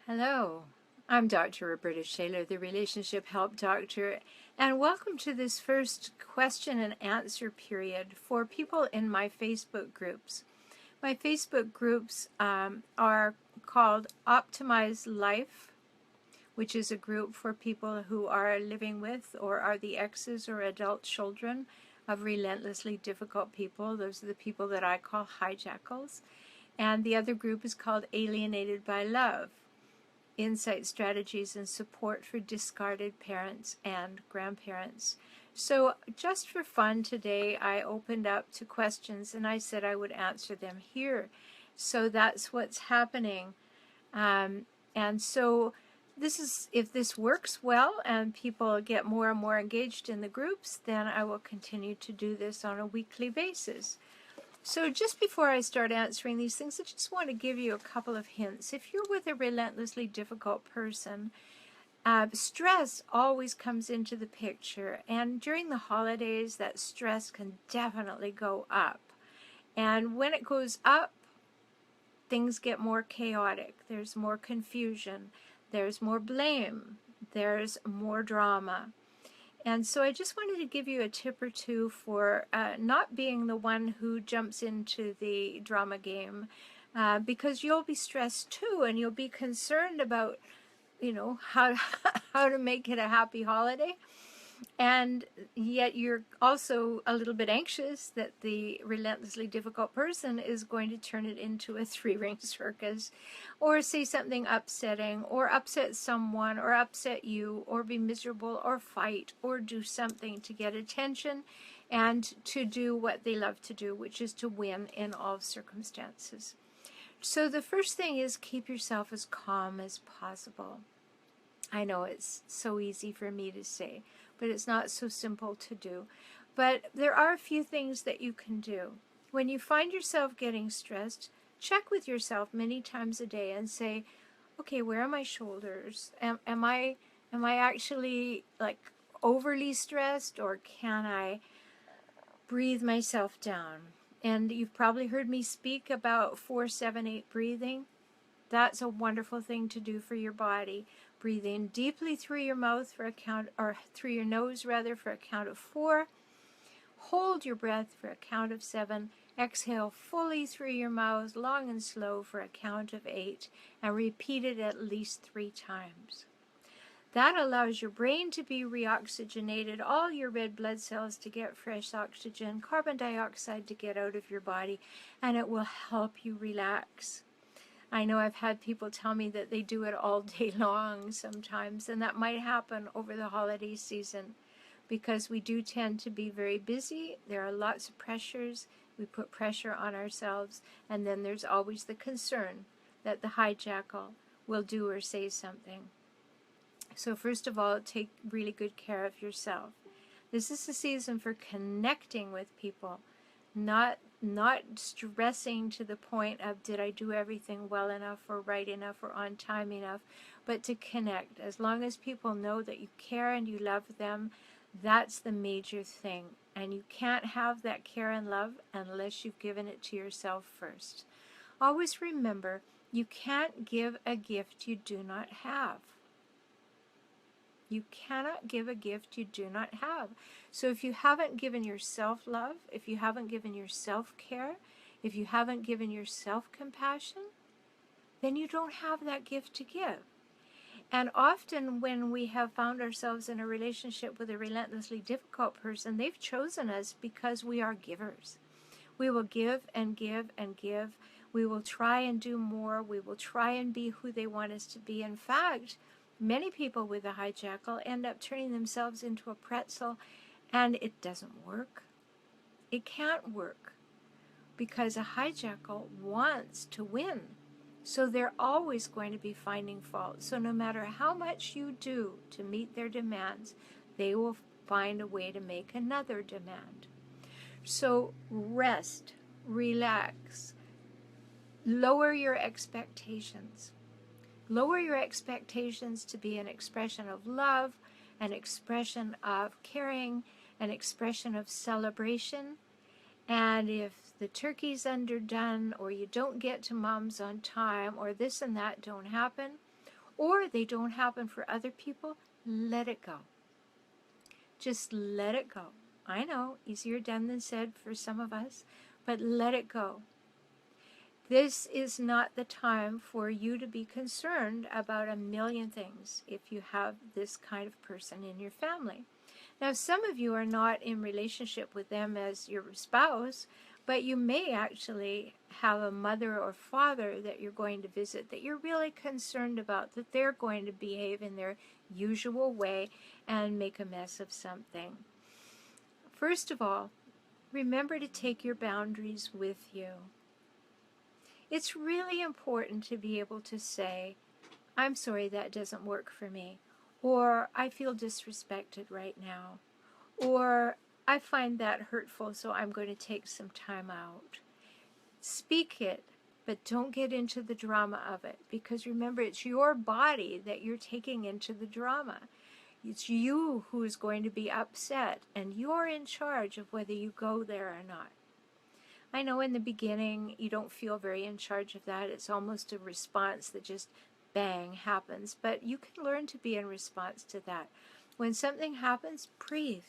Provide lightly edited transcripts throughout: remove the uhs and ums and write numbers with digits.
Hello, I'm Dr. Rhoberta Shaler, the Relationship Help Doctor, and welcome to this first question and answer period for people in my Facebook groups. My Facebook groups are called Optimize Life, which is a group for people who are living with or are the exes or adult children of relentlessly difficult people. Those are the people that I call hijackals. And the other group is called Alienated by Love. Insight, strategies, and support for discarded parents and grandparents. So just for fun today, I opened up to questions and I said I would answer them here. So that's what's happening. And so this is, if this works well and people get more and more engaged in the groups, then I will continue to do this on a weekly basis. So just before I start answering these things, I just want to give you a couple of hints. If you're with a relentlessly difficult person, stress always comes into the picture. And during the holidays, that stress can definitely go up. And when it goes up, things get more chaotic. There's more confusion. There's more blame. There's more drama. And so I just wanted to give you a tip or two for not being the one who jumps into the drama game, because you'll be stressed too, and you'll be concerned about, how how to make it a happy holiday. And yet you're also a little bit anxious that the relentlessly difficult person is going to turn it into a three-ring circus, or say something upsetting, or upset someone, or upset you, or be miserable, or fight, or do something to get attention and to do what they love to do, which is to win in all circumstances. So the first thing is keep yourself as calm as possible. I know it's so easy for me to say, but it's not so simple to do. But there are a few things that you can do. When you find yourself getting stressed, check with yourself many times a day and say, okay, where are my shoulders? Am I actually like overly stressed, or can I breathe myself down? And you've probably heard me speak about 4-7-8 breathing. That's a wonderful thing to do for your body. Breathe in deeply through your mouth for a count, or through your nose rather, for a count of 4. Hold your breath for a count of 7. Exhale fully through your mouth, long and slow, for a count of 8, and repeat it at least 3 times. That allows your brain to be reoxygenated, all your red blood cells to get fresh oxygen, carbon dioxide to get out of your body, and it will help you relax. I know I've had people tell me that they do it all day long sometimes, and that might happen over the holiday season because we do tend to be very busy. There are lots of pressures. We put pressure on ourselves, and then there's always the concern that the hijackal will do or say something. So first of all, take really good care of yourself. This is a season for connecting with people, not stressing to the point of did I do everything well enough or right enough or on time enough, but to connect. As long as people know that you care and you love them, that's the major thing. And you can't have that care and love unless you've given it to yourself first. Always remember, you can't give a gift you do not have. You cannot give a gift you do not have. So if you haven't given yourself love, if you haven't given yourself care, if you haven't given yourself compassion, then you don't have that gift to give. And often when we have found ourselves in a relationship with a relentlessly difficult person, they've chosen us because we are givers. We will give and give and give. We will try and do more. We will try and be who they want us to be. In fact, many people with a hijackal end up turning themselves into a pretzel, and it doesn't work. It can't work because a hijackal wants to win. So they're always going to be finding fault. So no matter how much you do to meet their demands, they will find a way to make another demand. So rest, relax, lower your expectations. Lower your expectations to be an expression of love, an expression of caring, an expression of celebration. And if the turkey's underdone, or you don't get to mom's on time, or this and that don't happen, or they don't happen for other people, let it go. Just let it go. I know, easier done than said for some of us, but let it go. This is not the time for you to be concerned about a million things if you have this kind of person in your family. Now, some of you are not in relationship with them as your spouse, but you may actually have a mother or father that you're going to visit that you're really concerned about, that they're going to behave in their usual way and make a mess of something. First of all, remember to take your boundaries with you. It's really important to be able to say, I'm sorry, that doesn't work for me, or I feel disrespected right now, or I find that hurtful, so I'm going to take some time out. Speak it, but don't get into the drama of it, because remember, it's your body that you're taking into the drama. It's you who is going to be upset, and you're in charge of whether you go there or not. I know in the beginning you don't feel very in charge of that. It's almost a response that just bang happens, but you can learn to be in response to that. When something happens, breathe.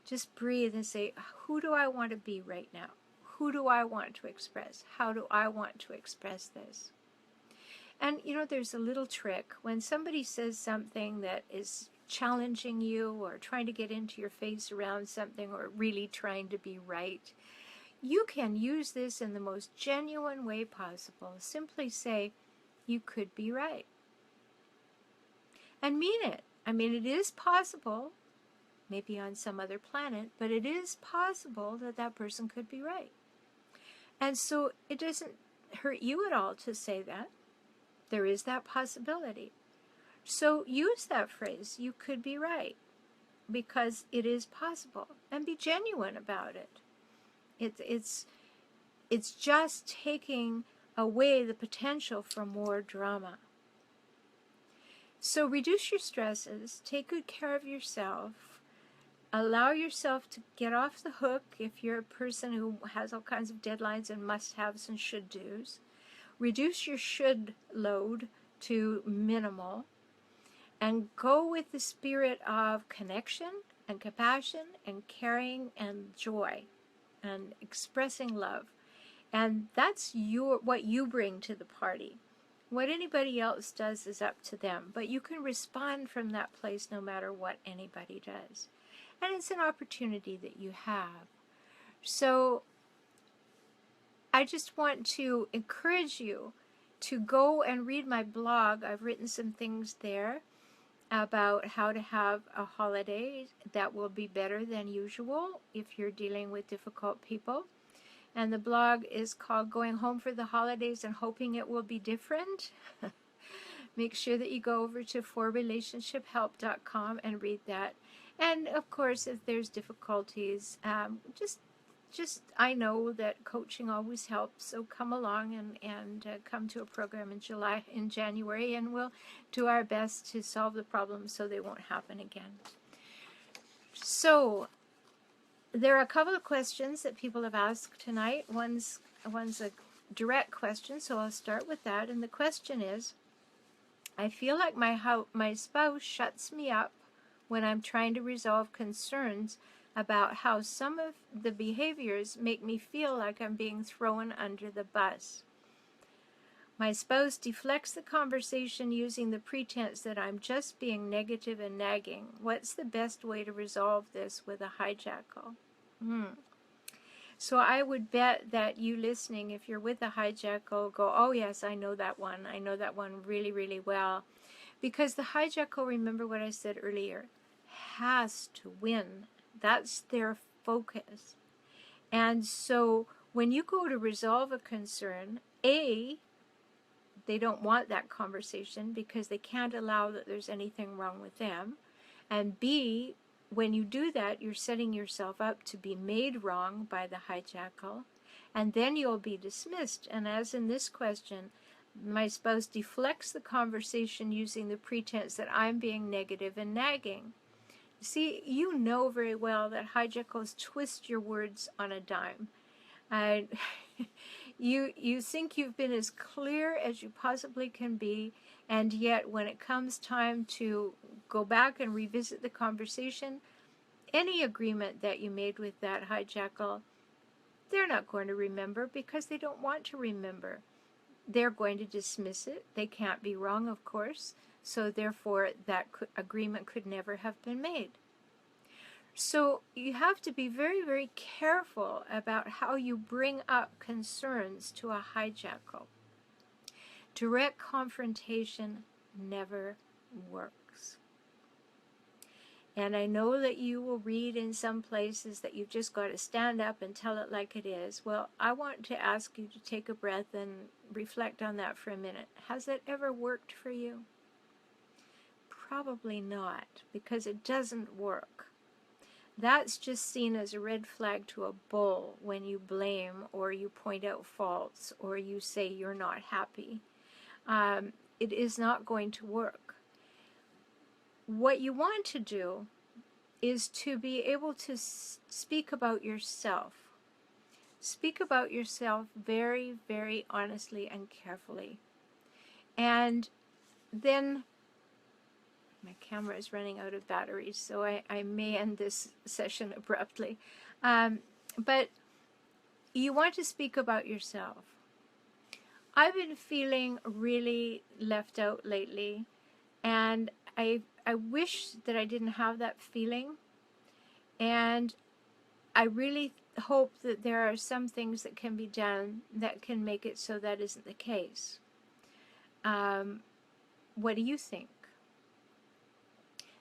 Just breathe and say, who do I want to be right now? Who do I want to express? How do I want to express this? And you know, there's a little trick. When somebody says something that is challenging you or trying to get into your face around something or really trying to be right, you can use this in the most genuine way possible. Simply say, you could be right. And mean it. I mean, it is possible, maybe on some other planet, but it is possible that that person could be right. And so it doesn't hurt you at all to say that. There is that possibility. So use that phrase, you could be right, because it is possible, and be genuine about it. It's just taking away the potential for more drama. So reduce your stresses, take good care of yourself, allow yourself to get off the hook if you're a person who has all kinds of deadlines and must-haves and should-dos. Reduce your should load to minimal, and go with the spirit of connection and compassion and caring and joy and expressing love. And that's what you bring to the party. What anybody else does is up to them, but you can respond from that place no matter what anybody does. And it's an opportunity that you have. So I just want to encourage you to go and read my blog. I've written some things there about how to have a holiday that will be better than usual if you're dealing with difficult people. And the blog is called Going Home for the Holidays and Hoping It Will Be Different. Make sure that you go over to forrelationshiphelp.com and read that. And of course, if there's difficulties, just I know that coaching always helps, so come along and come to a program in January, and we'll do our best to solve the problems so they won't happen again. So there are a couple of questions that people have asked tonight. One's a direct question, so I'll start with that. And the question is, I feel like my spouse shuts me up when I'm trying to resolve concerns about how some of the behaviors make me feel like I'm being thrown under the bus. My spouse deflects the conversation using the pretense that I'm just being negative and nagging. What's the best way to resolve this with a hijackal? So I would bet that you listening, if you're with a hijackal, go, oh yes, I know that one. I know that one really, really well. Because the hijackal, remember what I said earlier, has to win. That's their focus. And so when you go to resolve a concern, A, they don't want that conversation because they can't allow that there's anything wrong with them. And B, when you do that, you're setting yourself up to be made wrong by the hijackal, and then you'll be dismissed. And as in this question, my spouse deflects the conversation using the pretense that I'm being negative and nagging. See, you know very well that hijackals twist your words on a dime. You think you've been as clear as you possibly can be, and yet when it comes time to go back and revisit the conversation, any agreement that you made with that hijackal, they're not going to remember because they don't want to remember. They're going to dismiss it. They can't be wrong, of course, so therefore that agreement could never have been made. So you have to be very, very careful about how you bring up concerns to a hijackal. Direct confrontation never works. And I know that you will read in some places that you've just got to stand up and tell it like it is. Well, I want to ask you to take a breath and reflect on that for a minute. Has that ever worked for you? Probably not, because it doesn't work. That's just seen as a red flag to a bull when you blame or you point out faults or you say you're not happy. It is not going to work. What you want to do is to be able to speak about yourself. Speak about yourself very, very honestly and carefully. And then my camera is running out of batteries, so I may end this session abruptly. But you want to speak about yourself. I've been feeling really left out lately, and I wish that I didn't have that feeling, and I really hope that there are some things that can be done that can make it so that isn't the case. What do you think?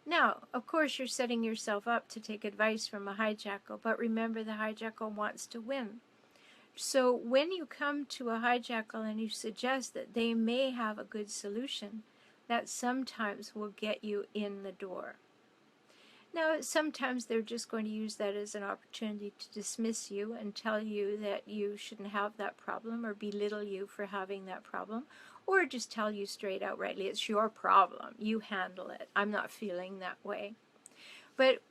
Now, of course, you're setting yourself up to take advice from a hijackal, but remember the hijackal wants to win. So when you come to a hijackal and you suggest that they may have a good solution, that sometimes will get you in the door. Now, sometimes they're just going to use that as an opportunity to dismiss you and tell you that you shouldn't have that problem or belittle you for having that problem, or just tell you straight outrightly, it's your problem, you handle it, I'm not feeling that way. But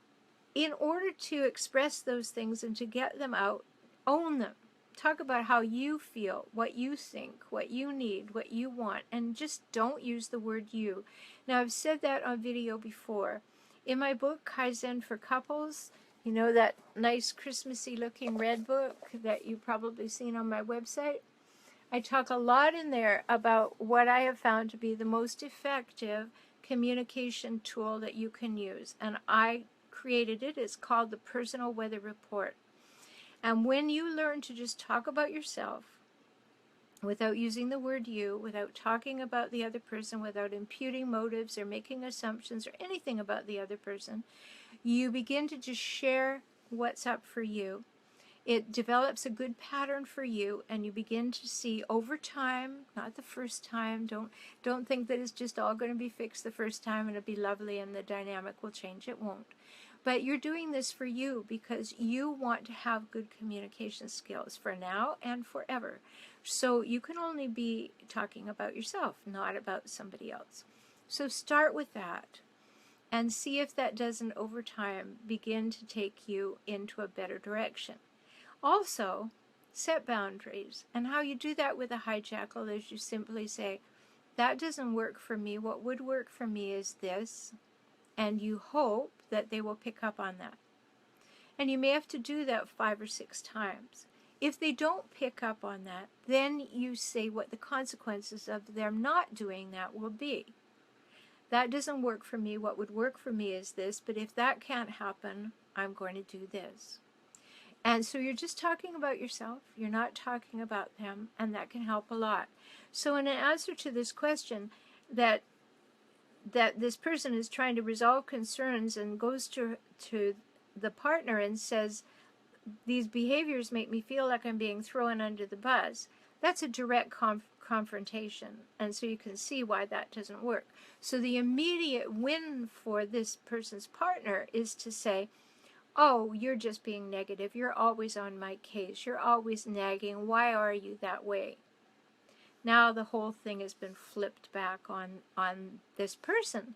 in order to express those things and to get them out, own them. Talk about how you feel, what you think, what you need, what you want, and just don't use the word you. Now, I've said that on video before. In my book, Kaizen for Couples, you know, that nice Christmassy looking red book that you've probably seen on my website, I talk a lot in there about what I have found to be the most effective communication tool that you can use. And I created it. It's called the Personal Weather Report. And when you learn to just talk about yourself without using the word you, without talking about the other person, without imputing motives or making assumptions or anything about the other person, you begin to just share what's up for you. It develops a good pattern for you, and you begin to see over time, not the first time, don't think that it's just all going to be fixed the first time and it'll be lovely and the dynamic will change. It won't. But you're doing this for you because you want to have good communication skills for now and forever. So you can only be talking about yourself, not about somebody else. So start with that and see if that doesn't over time begin to take you into a better direction. Also, set boundaries. And how you do that with a hijackal is you simply say, that doesn't work for me. What would work for me is this. And you hope that they will pick up on that. And you may have to do that 5 or 6 times. If they don't pick up on that, then you say what the consequences of them not doing that will be. That doesn't work for me. What would work for me is this, but if that can't happen, I'm going to do this. And so you're just talking about yourself. You're not talking about them, and that can help a lot. So in an answer to this question, that this person is trying to resolve concerns and goes to the partner and says, these behaviors make me feel like I'm being thrown under the bus, that's a direct confrontation. And so you can see why that doesn't work. So the immediate win for this person's partner is to say, oh, you're just being negative. You're always on my case. You're always nagging. Why are you that way? Now the whole thing has been flipped back on this person.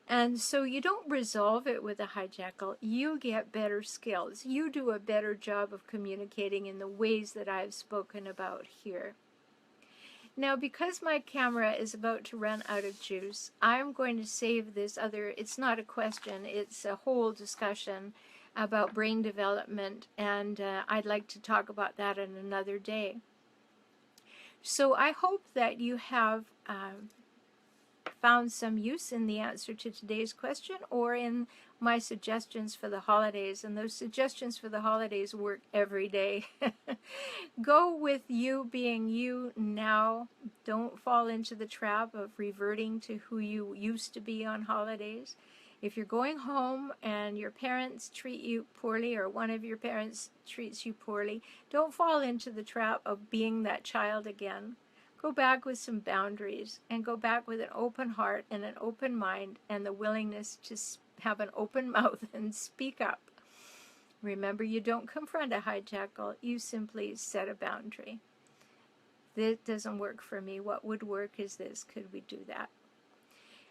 And so you don't resolve it with a hijackal. You get better skills. You do a better job of communicating in the ways that I've spoken about here. Now, because my camera is about to run out of juice, I'm going to save this other, it's not a question, it's a whole discussion about brain development, and I'd like to talk about that in another day. So I hope that you have found some use in the answer to today's question or in my suggestions for the holidays. And those suggestions for the holidays work every day. Go with you being you now. Don't fall into the trap of reverting to who you used to be on holidays. If you're going home and your parents treat you poorly or one of your parents treats you poorly, don't fall into the trap of being that child again. Go back with some boundaries and go back with an open heart and an open mind and the willingness to have an open mouth and speak up. Remember, you don't confront a hijackal, you simply set a boundary. This doesn't work for me. What would work is this. Could we do that?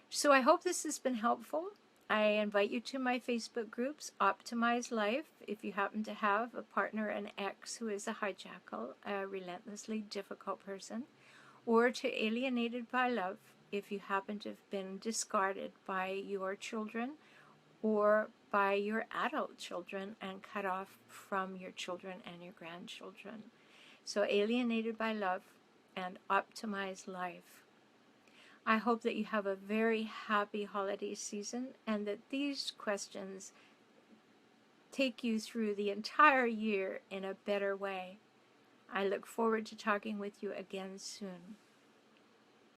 So I hope this has been helpful. I invite you to my Facebook groups, Optimize Life, if you happen to have a partner, an ex who is a hijackal, a relentlessly difficult person, or to Alienated by Love, if you happen to have been discarded by your children or by your adult children and cut off from your children and your grandchildren. So Alienated by Love and Optimize Life. I hope that you have a very happy holiday season and that these questions take you through the entire year in a better way. I look forward to talking with you again soon.